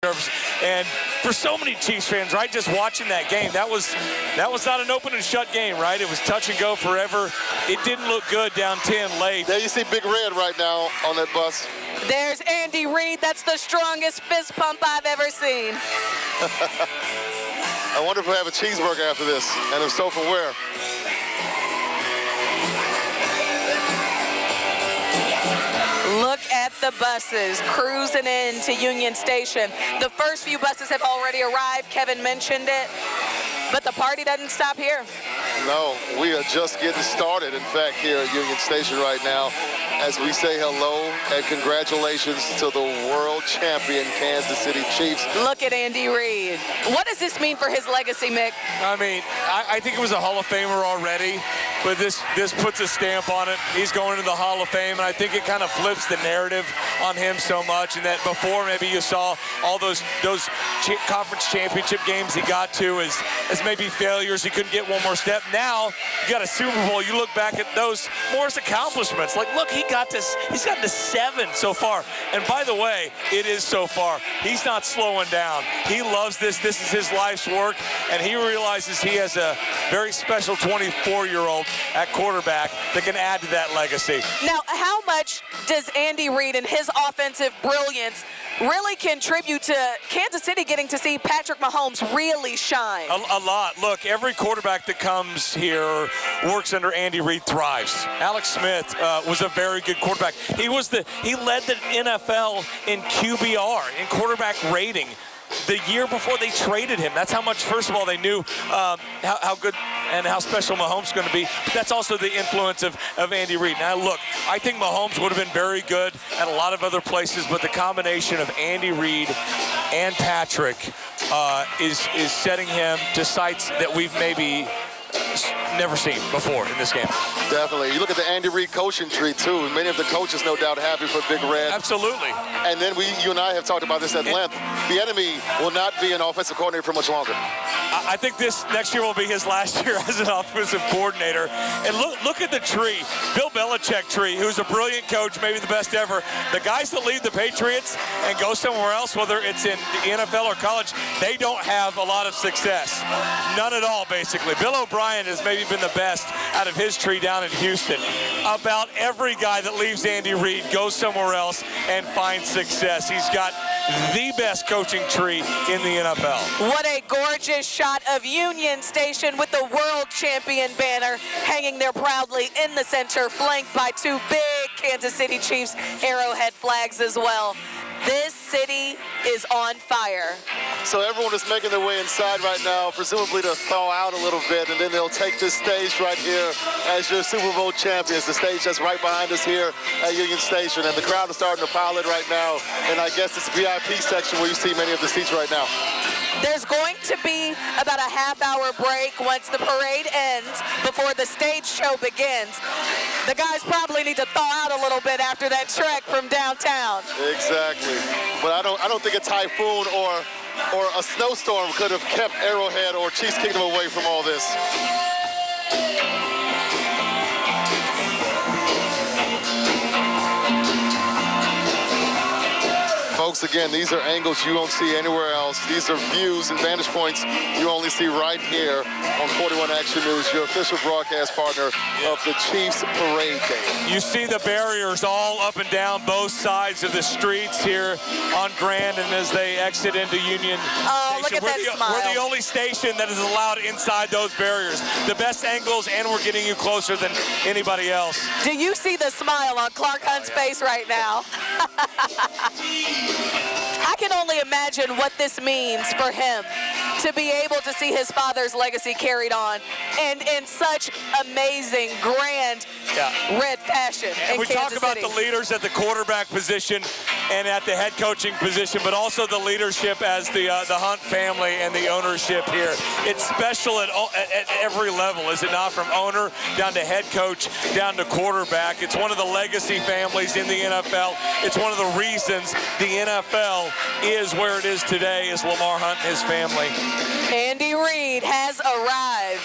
And for so many Chiefs fans, right, just watching that game, that was not an open and shut game, right? It was touch and go forever. It didn't look good down 10 late. There you see Big Red right now on that bus. There's Andy Reid. That's the strongest fist pump I've ever seen. I wonder if we'll have a cheeseburger after this, and if so, from where? Look at the buses cruising into Union Station. The first few buses have already arrived. Kevin mentioned it. But the party doesn't stop here. No, we are just getting started, in fact, here at Union Station right now, as we say hello and congratulations to the world champion Kansas City Chiefs. Look at Andy Reid. What does this mean for his legacy, Mick? I mean, I think it was a Hall of Famer already, but this puts a stamp on it. He's going to the Hall of Fame, and I think it kind of flips the narrative on him so much, and that before maybe you saw all those conference championship games he got to as maybe failures. He couldn't get one more step. Now you got a Super Bowl. You look back at those more as accomplishments. Like, look, he's gotten to 7 so far. And by the way, it is so far. He's not slowing down. He loves this. This is his life's work, and he realizes he has a very special 24-year-old at quarterback that can add to that legacy. Now, how much does Andy Reid and his offensive brilliance really contribute to Kansas City getting to see Patrick Mahomes really shine? A lot. Look, every quarterback that comes here works under Andy Reid thrives. Alex Smith was a very good quarterback. He led the NFL in QBR, in quarterback rating, the year before they traded him. That's how much, first of all, they knew how good and how special Mahomes is going to be. But that's also the influence of Andy Reid. Now, look, I think Mahomes would have been very good at a lot of other places, but the combination of Andy Reid and Patrick is setting him to sights that we've maybe never seen before in this game. Definitely. You look at the Andy Reid coaching tree, too. Many of the coaches, no doubt, happy for Big Red. Absolutely. And then you and I have talked about this at length. The enemy will not be an offensive coordinator for much longer. I think this next year will be his last year as an offensive coordinator. And look at the tree. Bill Belichick tree, who's a brilliant coach, maybe the best ever. The guys that leave the Patriots and go somewhere else, whether it's in the NFL or college, they don't have a lot of success. None at all, basically. Bill O'Brien has maybe been the best out of his tree down in Houston. About every guy that leaves Andy Reid goes somewhere else and finds success. He's got the best coaching tree in the NFL. What a gorgeous shot of Union Station with the world champion banner hanging there proudly in the center, flanked by 2 big Kansas City Chiefs Arrowhead flags as well. This city is on fire. So everyone is making their way inside right now, presumably to thaw out a little bit, and then they'll take this stage right here as your Super Bowl champions, the stage that's right behind us here at Union Station. And the crowd is starting to pile in right now, and I guess it's the VIP section where you see many of the seats right now. There's going to be about a half-hour break once the parade ends before the stage show begins. The guys probably need to thaw out a little bit after that trek from downtown. Exactly. But I don't think a typhoon or a snowstorm could have kept Arrowhead or Chiefs Kingdom away from all this. Folks, again, these are angles you won't see anywhere else. These are views and vantage points you only see right here on 41 Action News, your official broadcast partner of the Chiefs Parade Day. You see the barriers all up and down both sides of the streets here on Grand, and as they exit into Union Station. Look at that smile. We're the only station that is allowed inside those barriers. The best angles, and we're getting you closer than anybody else. Do you see the smile on Clark Hunt's face right now? I can only imagine what this means for him to be able to see his father's legacy carried on and in such amazing, grand, red fashion in we Kansas talk about City. the leaders at the quarterback position and at the head coaching position, but also the leadership as the Hunt family and the ownership here. It's special at every level, is it not? From owner down to head coach, down to quarterback. It's one of the legacy families in the NFL. It's one of the reasons the NFL is where it is today, is Lamar Hunt and his family. Andy Reid has arrived.